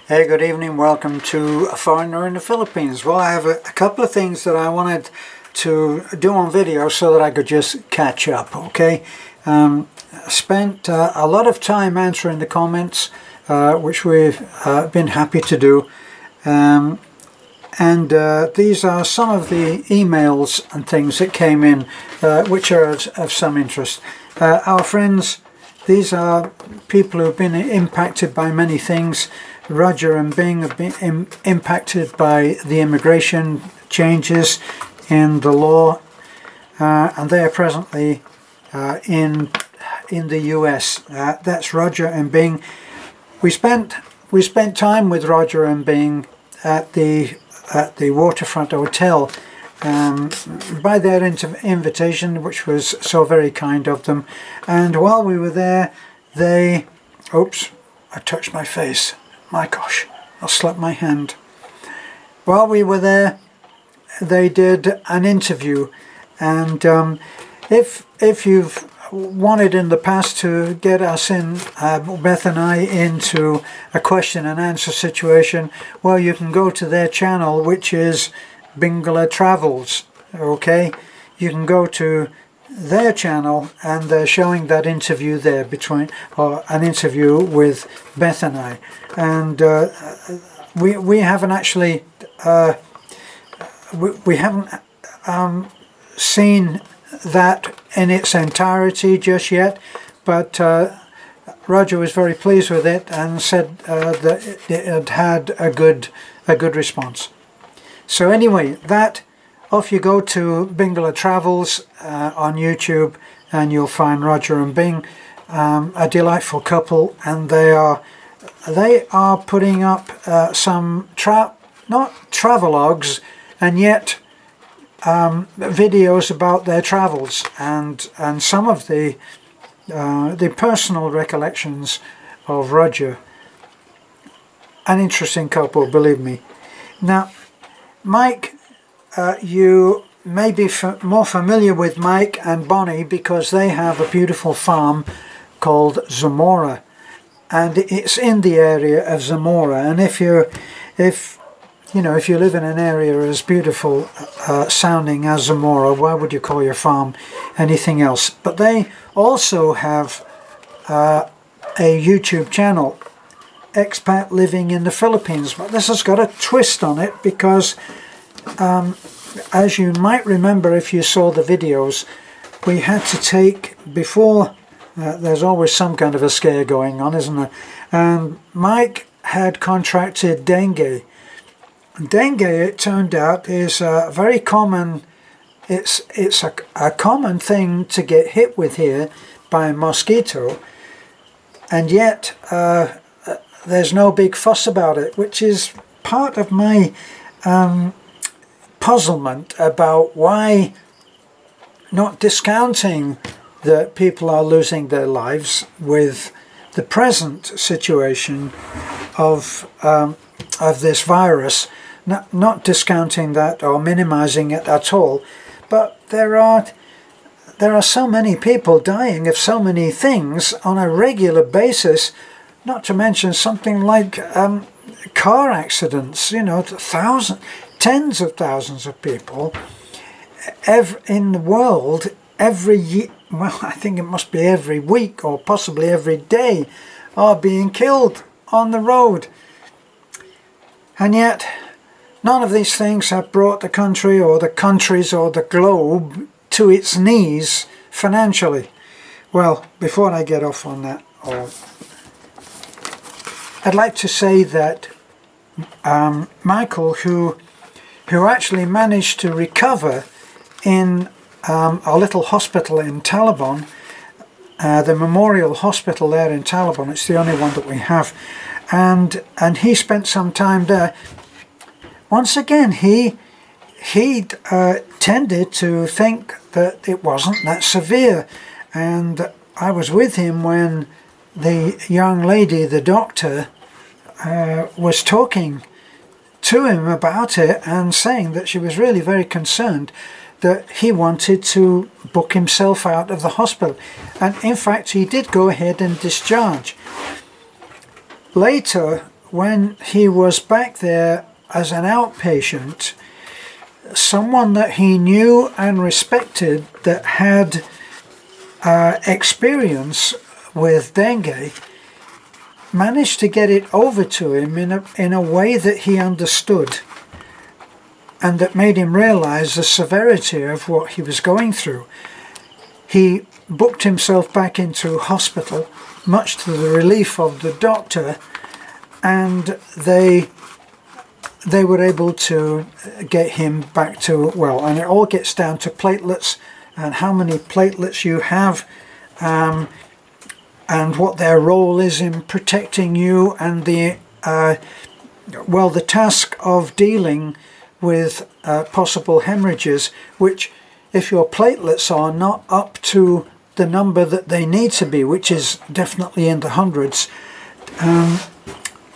Hey, good evening. Welcome to A Foreigner in the Philippines. Well, I have a couple of things that I wanted to do on video so that I could just catch up, okay? Spent a lot of time answering the comments, which we've been happy to do. These are some of the emails and things that came in, which are of some interest. Our friends, these are people who have been impacted by many things. Roger and Bing have been impacted by the immigration changes in the law, and they are presently in the US. That's Roger and Bing. We spent time with Roger and Bing at the waterfront hotel by their invitation, which was so very kind of them. And while we were there, oops, I touched my face. My gosh, I slapped my hand. While we were there, they did an interview, and if you've wanted in the past to get us in, Beth and I, into a question and answer situation, well, you can go to their channel, which is Bingala Travels, okay? You can go to their channel and they're showing that interview there an interview with Beth and I, and we haven't actually we haven't seen that in its entirety just yet, but Roger was very pleased with it and said that it had a good response. So anyway, that off you go to Bingala Travels on YouTube, and you'll find Roger and Bing, a delightful couple, and they are putting up some not travelogues, and yet videos about their travels and some of the personal recollections of Roger. An interesting couple, believe me. Now, Mike, you may be more familiar with Mike and Bonnie because they have a beautiful farm called Zamora, and it's in the area of Zamora. And if you live in an area as beautiful sounding as Zamora, why would you call your farm anything else? But they also have a YouTube channel, Expat Living in the Philippines. But this has got a twist on it because as you might remember if you saw the videos, we had to take, before, there's always some kind of a scare going on, isn't there? And Mike had contracted dengue. Dengue, it turned out, is a very common, it's a common thing to get hit with here by a mosquito, and yet there's no big fuss about it, which is part of my puzzlement about why, not discounting that people are losing their lives with the present situation of this virus, not discounting that or minimizing it at all, but there are so many people dying of so many things on a regular basis, not to mention something like car accidents, tens of thousands of people in the world every year. Well, I think it must be every week or possibly every day are being killed on the road. And yet, none of these things have brought the country or the countries or the globe to its knees financially. Well, before I get off on that, I'd like to say that Michael, who actually managed to recover in a little hospital in Taliban, the Memorial Hospital there in Taliban, it's the only one that we have, and he spent some time there. Once again, he tended to think that it wasn't that severe, and I was with him when the young lady, the doctor, was talking to him about it and saying that she was really very concerned that he wanted to book himself out of the hospital, and in fact he did go ahead and discharge. Later, when he was back there as an outpatient, someone that he knew and respected that had experience with dengue managed to get it over to him in a way that he understood, and that made him realize the severity of what he was going through. He booked himself back into hospital, much to the relief of the doctor, and they were able to get him back to, well, and it all gets down to platelets and how many platelets you have, and what their role is in protecting you, and the task of dealing with possible hemorrhages, which if your platelets are not up to the number that they need to be, which is definitely in the hundreds,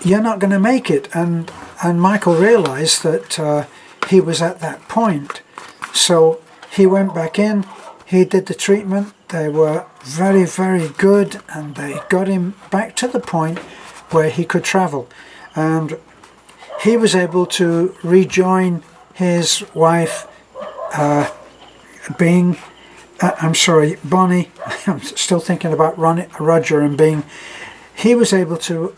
you're not going to make it. And Michael realized that he was at that point. So he went back in, he did the treatment, they were very, very good, and they got him back to the point where he could travel. And he was able to rejoin his wife, Bonnie. I'm still thinking about Roger and Bing. He was able to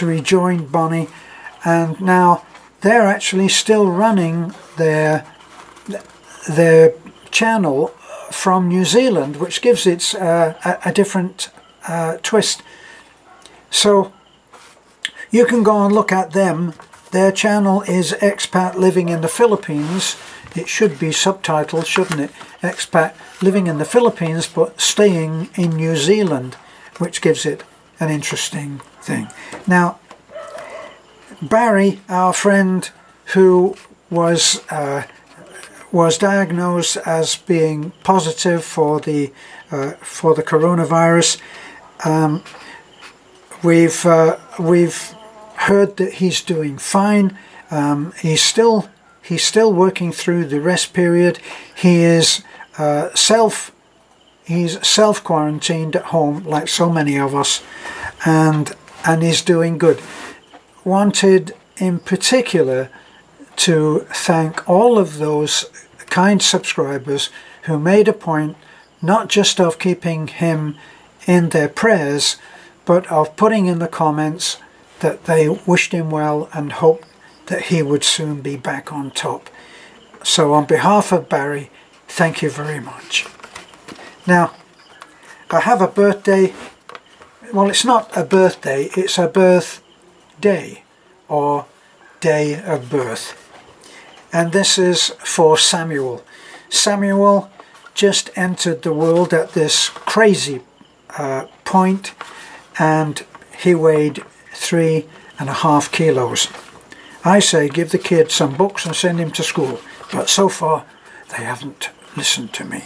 rejoin Bonnie, and now they're actually still running their channel from New Zealand, which gives it a different twist. So you can go and look at them. Their channel is Expat Living in the Philippines. It should be subtitled, shouldn't it? Expat Living in the Philippines, but staying in New Zealand, which gives it an interesting thing. Now, Barry, our friend who was diagnosed as being positive for the coronavirus, we've heard that he's doing fine. He's still working through the rest period. He is self quarantined at home, like so many of us, and is doing good. Wanted in particular to thank all of those kind subscribers who made a point not just of keeping him in their prayers, but of putting in the comments that they wished him well and hoped that he would soon be back on top. So on behalf of Barry, thank you very much. Now, I have a birthday. Well, it's not a birthday, it's a birthday, or day of birth. And this is for Samuel. Samuel just entered the world at this crazy point, and he weighed 3.5 kilos. I say give the kid some books and send him to school, but so far they haven't listened to me.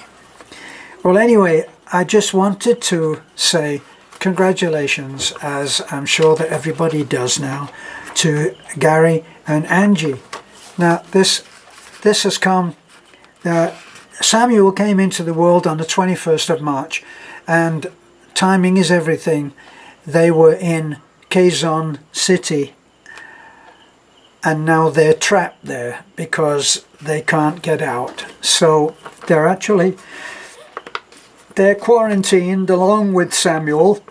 Well, anyway, I just wanted to say congratulations, as I'm sure that everybody does now, to Gary and Angie. Now, this has come, Samuel came into the world on the 21st of March, and timing is everything. They were in Quezon City, and now they're trapped there because they can't get out. So they're quarantined along with Samuel,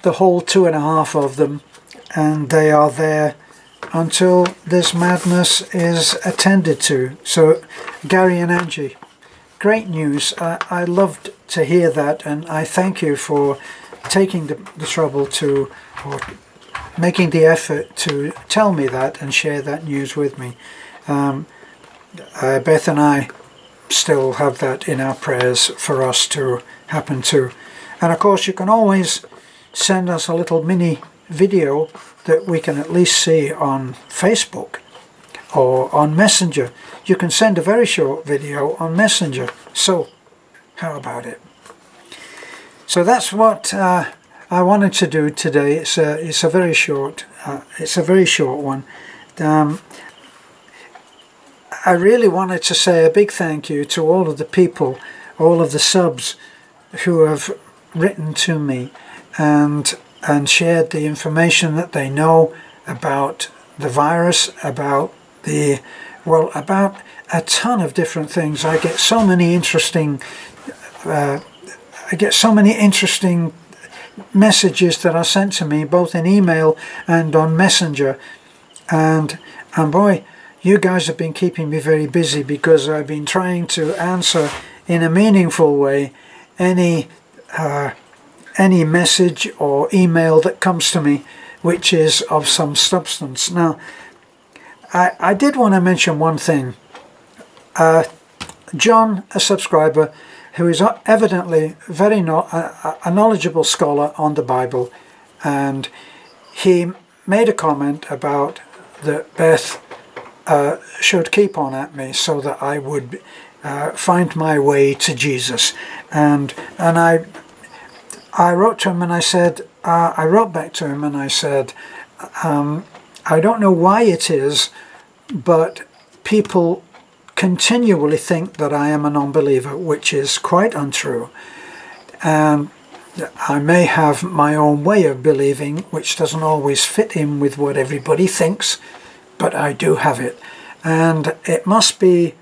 the whole 2.5 of them, and they are there until this madness is attended to. So Gary and Angie, great news. I loved to hear that, and I thank you for taking the trouble to, or making the effort to tell me that and share that news with me. Beth and I still have that in our prayers for us to happen to. And of course you can always send us a little mini video that we can at least see on Facebook or on Messenger. You can send a very short video on Messenger. So how about it? So that's what I wanted to do today. It's a very short one. I really wanted to say a big thank you to all of the people, all of the subs who have written to me and and shared the information that they know about the virus, about about a ton of different things. I get so many interesting messages that are sent to me, both in email and on Messenger, and boy, you guys have been keeping me very busy, because I've been trying to answer in a meaningful way any message or email that comes to me which is of some substance. Now, I did want to mention one thing. John, a subscriber, who is evidently a knowledgeable scholar on the Bible, and he made a comment about that Beth should keep on at me so that I would find my way to Jesus. And I wrote to him and I said, I wrote back to him and I said, I don't know why it is, but people continually think that I am a non-believer, which is quite untrue. And I may have my own way of believing, which doesn't always fit in with what everybody thinks, but I do have it. And it must be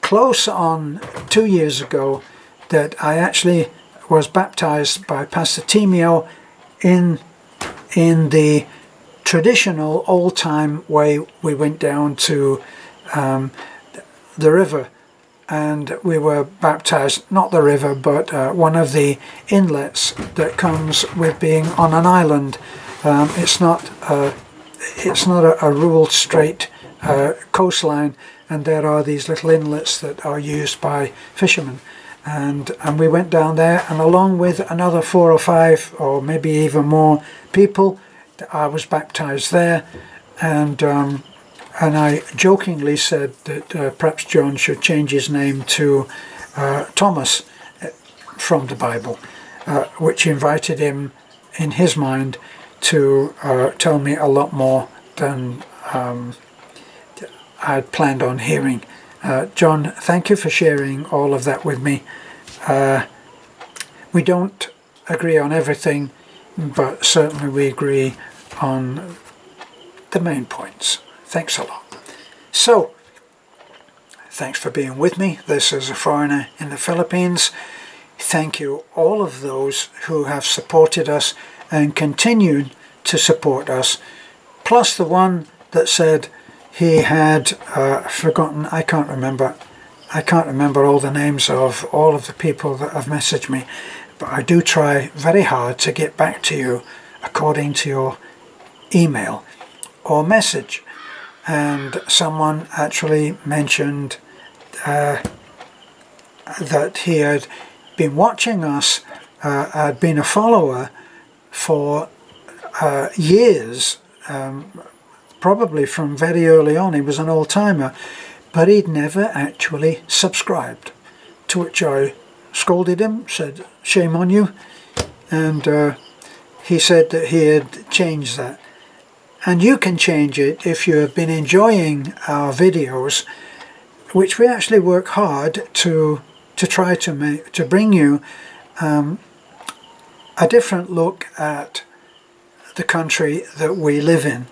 close on 2 years ago that I actually was baptized by Pastor Timio in the traditional old-time way. We went down to the river, and we were baptized, not the river, but one of the inlets that comes with being on an island. It's not a ruled straight coastline, and there are these little inlets that are used by fishermen. And we went down there, and along with another 4 or 5 or maybe even more people, I was baptized there. And I jokingly said that perhaps John should change his name to Thomas from the Bible, which invited him, in his mind, to tell me a lot more than I'd planned on hearing. John, thank you for sharing all of that with me. We don't agree on everything, but certainly we agree on the main points. Thanks a lot. So, thanks for being with me. This is a foreigner in the Philippines. Thank you all of those who have supported us and continued to support us, plus the one that said he had forgotten. I can't remember all the names of all of the people that have messaged me, but I do try very hard to get back to you according to your email or message. And someone actually mentioned that he had been watching us, had been a follower for years, probably from very early on. He was an old-timer, but he'd never actually subscribed, to which I scolded him, said, shame on you. And he said that he had changed that. And you can change it if you have been enjoying our videos, which we actually work hard to try to bring you a different look at the country that we live in.